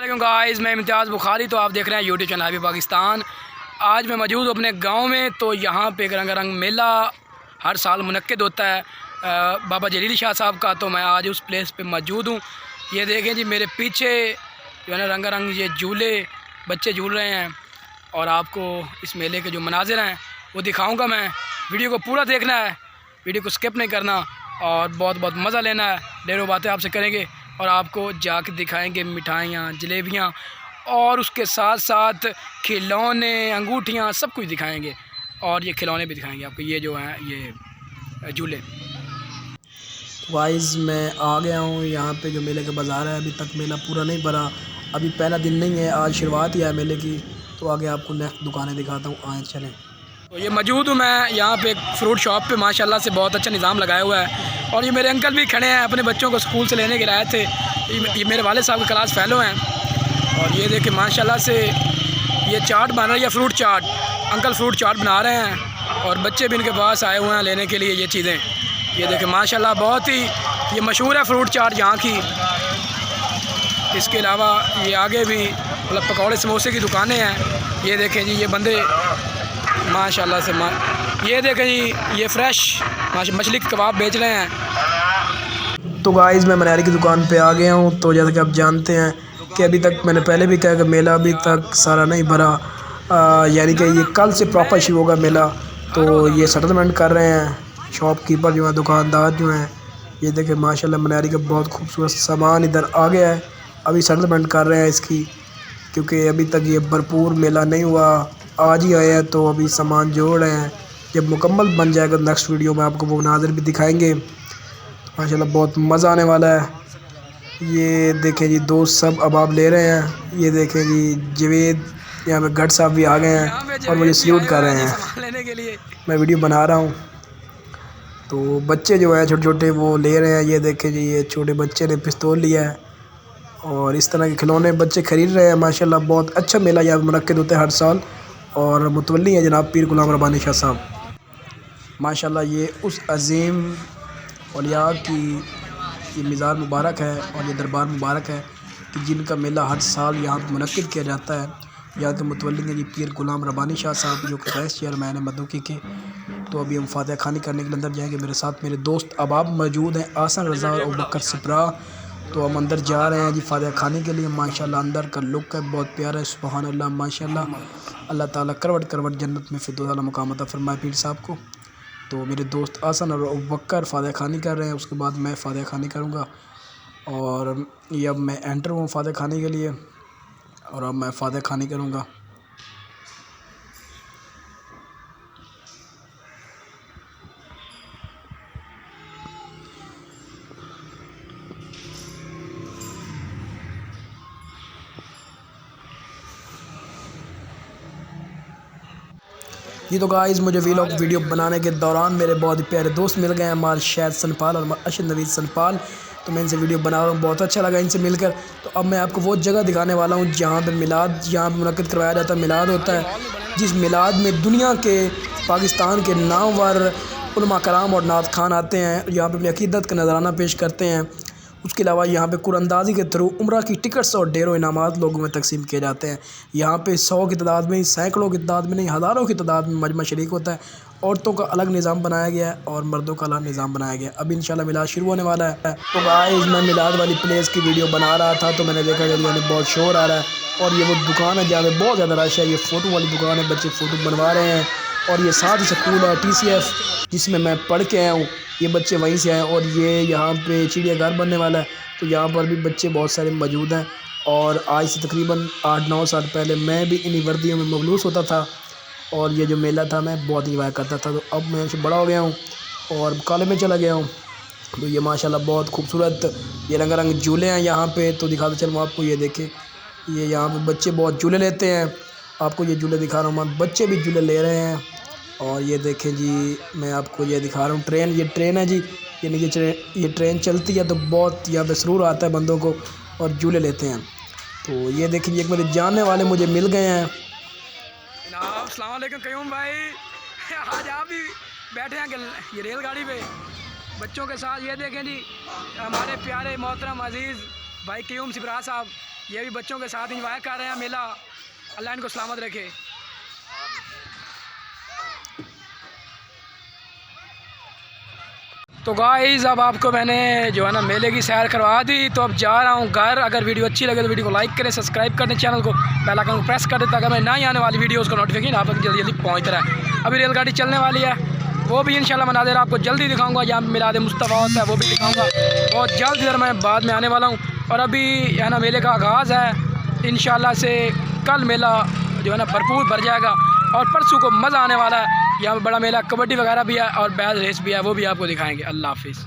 अस्सलाम गाइस, मैं इम्तियाज़ बुखारी। तो आप देख रहे हैं यूट्यूब चैनल हैवी पाकिस्तान। आज मैं मौजूद हूँ अपने गांव में। तो यहाँ पे एक रंगारंग मेला हर साल मुनक्किद होता है बाबा जलील शाह साहब का। तो मैं आज उस प्लेस पे मौजूद हूँ। ये देखें जी, मेरे पीछे जो है ना रंगारंग ये झूले बच्चे झूल रहे हैं और आपको इस मेले के जो मनाजिर हैं वो दिखाऊँगा मैं। वीडियो को पूरा देखना है, वीडियो को स्किप नहीं करना और बहुत बहुत मज़ा लेना है। ढेरों बातें आपसे करेंगे और आपको जाके दिखाएंगे मिठाइयाँ, जलेबियाँ और उसके साथ साथ खिलौने, अंगूठियाँ, सब कुछ दिखाएंगे। और ये खिलौने भी दिखाएंगे आपको, ये जो हैं ये झूले। वाइज मैं आ गया हूँ यहाँ पे जो मेले का बाज़ार है। अभी तक मेला पूरा नहीं भरा, अभी पहला दिन नहीं है, आज शुरुआत ही है मेले की। तो आगे आपको नेक्स्ट दुकानें दिखाता हूँ, आए चलें। तो ये मौजूद हूँ मैं यहाँ पे एक फ़्रूट शॉप पे। माशाल्लाह से बहुत अच्छा निज़ाम लगाया हुआ है। और ये मेरे अंकल भी खड़े हैं, अपने बच्चों को स्कूल से लेने के लिए आए थे। ये मेरे वाले साहब के क्लास फ़ेलो हैं। और ये देखें माशाल्लाह से ये चाट बन रही है, फ्रूट चाट। अंकल फ्रूट चाट बना रहे हैं और बच्चे भी इनके पास आए हुए हैं लेने के लिए ये चीज़ें। ये देखें माशाल्लाह बहुत ही ये मशहूर है फ्रूट चाट यहाँ की। इसके अलावा ये आगे भी मतलब पकौड़े समोसे की दुकानें हैं। ये देखें जी, ये बंदे माशाल्लाह से ये देखें जी, ये फ्रेश मछली के कबाब बेच रहे हैं। तो गाइस मैं मनारी की दुकान पे आ गया हूँ। तो जैसा कि आप जानते हैं कि अभी तक मैंने पहले भी कहा कि मेला अभी तक सारा नहीं भरा, यानी कि ये कल से प्रॉपर शुरू होगा मेला। तो ये सेटलमेंट कर रहे हैं शॉपकीपर जो है, दुकानदार जो हैं। ये देखें माशाल्लाह मनारी का बहुत खूबसूरत सामान इधर आ गया है, अभी सेटलमेंट कर रहे हैं इसकी, क्योंकि अभी तक ये भरपूर मेला नहीं हुआ। आज ही आए हैं तो अभी सामान जोड़ रहे हैं। जब मुकम्मल बन जाएगा नेक्स्ट वीडियो में आपको वो नाज़र भी दिखाएंगे। माशाल्लाह बहुत मज़ा आने वाला है। ये देखें जी, दोस्त सब अबाब ले रहे हैं। ये देखें जी, जवेद यहाँ पे गढ़ साहब भी आ गए हैं और मुझे सल्यूट कर रहे हैं। लेने के लिए मैं वीडियो बना रहा हूँ। तो बच्चे जो हैं छोटे छोटे वो ले रहे हैं। ये देखें जी, ये छोटे बच्चे ने पिस्तौल लिया है और इस तरह के खिलौने बच्चे ख़रीद रहे हैं। माशाल्लाह बहुत अच्छा मेला यहाँ मुनक्किद होता है हर साल। और मुतवल्ली है जनाब पीर गुलाम रब्बानी शाह साहब। माशाल्लाह ये उस अज़ीम औलिया की ये मिज़ार मुबारक है और ये दरबार मुबारक है कि जिनका मेला हर साल यहाँ पर मुनक्किद किया जाता है। यहाँ के मुतवल्ली हैं जी पीर गुलाम रब्बानी शाह साहब, जो कि वाइस चेयरमैन है मदूकी के। तो अभी हम फातिहा खानी करने के लिए अंदर जाएंगे। मेरे साथ मेरे दोस्त अबाब मौजूद हैं, आसन रज़ा और बकर सिपरा। तो हम अंदर जा रहे हैं जी फातिहा खाने के लिए। माशाल्लाह अंदर का लुक है बहुत प्यारा है, सुबहान अल्लाह माशाल्लाह। अल्लाह ताला करवट करवट जन्नत में फिरदौस वाला मुकाम अता फरमाए पीर साहब को। तो मेरे दोस्त आसन और बकर फातिहा खानी कर रहे हैं, उसके बाद मैं फातिहा खानी करूँगा। और ये अब मैं एंटर हूँ फातिहा खाने के लिए और अब मैं फातिहा खानी करूँगा। जी तो गाइस मुझे वीडियो बनाने के दौरान मेरे बहुत ही प्यारे दोस्त मिल गए हैं, हमारे शायद सनपाल और अशद नवीद सनपाल। तो मैं इनसे वीडियो बना रहा हूँ, बहुत अच्छा लगा इनसे मिलकर। तो अब मैं आपको वो जगह दिखाने वाला हूँ जहाँ पर मिलाद यहाँ पर मुनक्किद करवाया जाता है, मिलाद होता है। जिस मिलाद में दुनिया के पाकिस्तान के नामवर उलमा कराम और नात खान आते हैं, यहाँ पर अपनी अकीदत का नजराना पेश करते हैं। उसके अलावा यहाँ पे कुरानंदाज़ी के थ्रू उम्रा की टिकट्स और ढेरों इनामात लोगों में तकसीम किए जाते हैं। यहाँ पे 100 की तादाद में, सैकड़ों की तादाद में नहीं, हज़ारों की तादाद में मजमा शरीक होता है। औरतों का अलग निज़ाम बनाया गया है और मर्दों का अलग निज़ाम बनाया गया है। अब इंशाल्लाह मिलाद शुरू होने वाला है। तो गाइस मैं मिलाद वाली प्लेस की वीडियो बना रहा था तो मैंने देखा कि बहुत शोर आ रहा है और ये वो दुकान है जहाँ पर बहुत ज़्यादा रश है। ये फ़ोटो वाली दुकान है, बच्चे फ़ोटो बनवा रहे हैं। और ये साथ ही स्कूल है TCF जिसमें मैं पढ़ के आया हूँ, ये बच्चे वहीं से आए। और ये यहाँ पे चिड़ियाघर बनने वाला है, तो यहाँ पर भी बच्चे बहुत सारे मौजूद हैं। और आज से तकरीबन 8-9 साल पहले मैं भी इन्हीं वर्दियों में मबलूस होता था और ये जो मेला था मैं बहुत इंजॉय करता था। तो अब मैं बड़ा हो गया हूँ और कॉलेज में चला गया हूँ। तो ये माशाल्लाह बहुत खूबसूरत ये रंगारंग झूले हैं यहाँ पे। तो दिखाता चलूँ आपको, ये देखें ये यहाँ पे बच्चे बहुत झूले लेते हैं। आपको ये झूले दिखा रहा हूँ मैं, बच्चे भी झूले ले रहे हैं। और ये देखें जी, मैं आपको ये दिखा रहा हूँ ट्रेन, ये ट्रेन है जी, यानी ये ट्रेन चलती है तो बहुत यहाँ पे सुरूर आता है बंदों को और झूले लेते हैं। तो ये देखें एक मेरे जानने वाले मुझे मिल गए हैं। अस्सलाम वालेकुम कयूम भाई, आज आप भी बैठे हैं ये रेलगाड़ी पे बच्चों के साथ। ये देखें जी हमारे प्यारे मोहतरम अजीज़ भाई कयूम सिपरा साहब, ये भी बच्चों के साथ इंजॉय कर रहे हैं मेला। अल्लाह इनको सलामत रखे। तो गाइस अब आपको मैंने जो है ना मेले की सैर करवा दी, तो अब जा रहा हूँ घर। अगर वीडियो अच्छी लगे तो वीडियो को लाइक करें, सब्सक्राइब करें, चैनल को बेल आइकन को प्रेस कर दें ताकि मैं नई आने वाली वीडियोस का नोटिफिकेशन आप तक जल्दी जल्दी पहुँचता रहे। अभी रेलगाड़ी चलने वाली है, वो भी इंशाल्लाह मनाज़िर आपको जल्दी दिखाऊंगा। यहाँ पर मिलाद मुस्तफ़ा होता है, वो भी दिखाऊंगा बहुत जल्द। इधर मैं बाद में आने वाला हूँ। और अभी है ना मेले का आगाज़ है, इंशाल्लाह से कल मेला जो है ना भरपूर भर जाएगा और परसों को मज़ा आने वाला है। यहाँ पर बड़ा मेला, कबड्डी वगैरह भी है और बैल रेस भी है, वो भी आपको दिखाएंगे। अल्लाह हाफिज़।